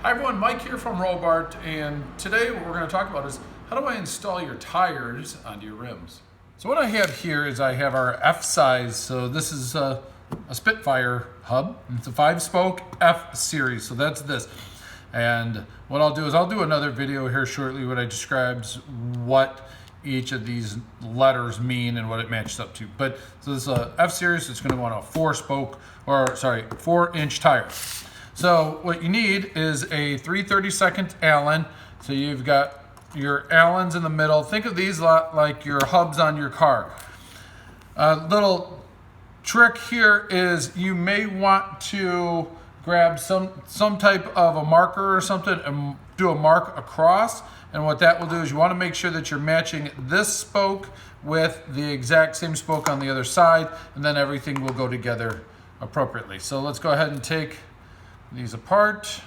Hi everyone, Mike here from Robart, and today what we're going to talk about is how do I install your tires onto your rims. So what I have here is I have our F size, so this is a Spitfire hub. It's a 5-spoke F series, so that's this. And what I'll do is I'll do another video here shortly where I describes what each of these letters mean and what it matches up to. But so this is a F series, it's going to want a 4-inch tire. So what you need is a 3/32 Allen. So you've got your Allens in the middle. Think of these like your hubs on your car. A little trick here is you may want to grab some type of a marker or something and do a mark across. And what that will do is you want to make sure that you're matching this spoke with the exact same spoke on the other side, and then everything will go together appropriately. So let's go ahead and take these apart.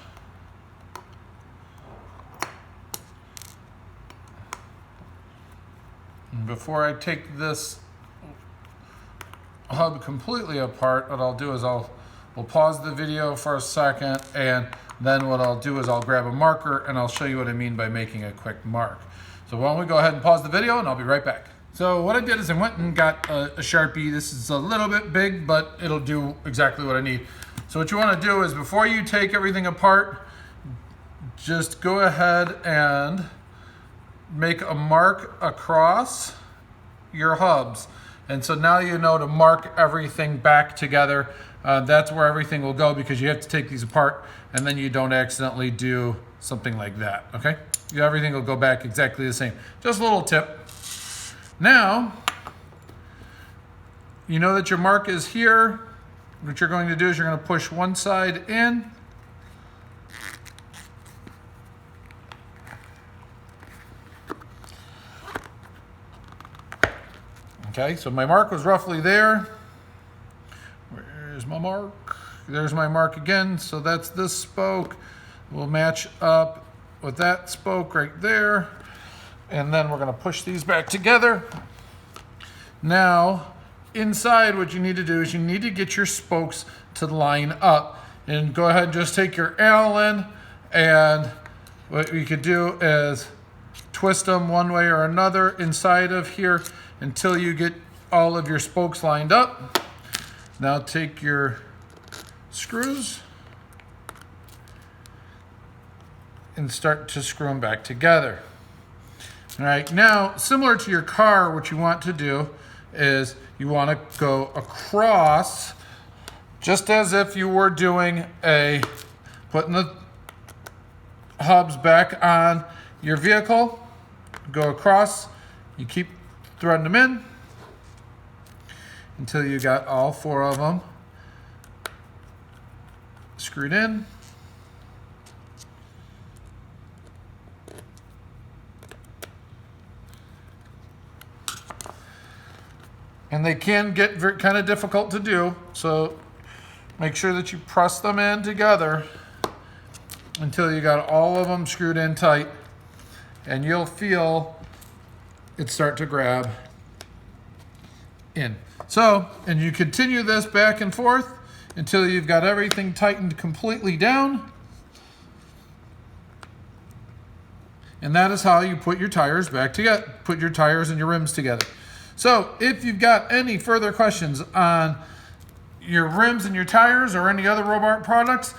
And before I take this hub completely apart, what I'll do is we'll pause the video for a second, and then what I'll do is I'll grab a marker and I'll show you what I mean by making a quick mark. So why don't we go ahead and pause the video and I'll be right back. So what I did is I went and got a Sharpie. This is a little bit big, but it'll do exactly what I need. So what you want to do is before you take everything apart, just go ahead and make a mark across your hubs. And so now you know to mark everything back together. That's where everything will go, because you have to take these apart and then you don't accidentally do something like that, okay? Everything will go back exactly the same. Just a little tip. Now, you know that your mark is here. What you're going to do is you're going to push one side in. Okay, so my mark was roughly there. Where's my mark? There's my mark again. So that's this spoke. We'll match up with that spoke right there. And then we're going to push these back together. Now, inside, what you need to do is you need to get your spokes to line up. And go ahead and just take your Allen, and what you could do is twist them one way or another inside of here until you get all of your spokes lined up. Now take your screws and start to screw them back together. All right, now similar to your car, what you want to do is you want to go across, just as if you were doing putting the hubs back on your vehicle. Go across, you keep threading them in until you got all 4 of them screwed in. And they can get kind of difficult to do, so make sure that you press them in together until you got all of them screwed in tight, and you'll feel it start to grab in. So, and you continue this back and forth until you've got everything tightened completely down. And that is how you put your tires back together, put your tires and your rims together. So if you've got any further questions on your rims and your tires or any other Robart products,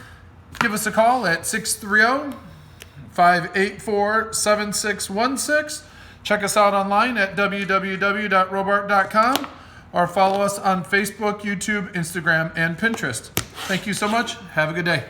give us a call at 630-584-7616. Check us out online at www.robart.com, or follow us on Facebook, YouTube, Instagram, and Pinterest. Thank you so much. Have a good day.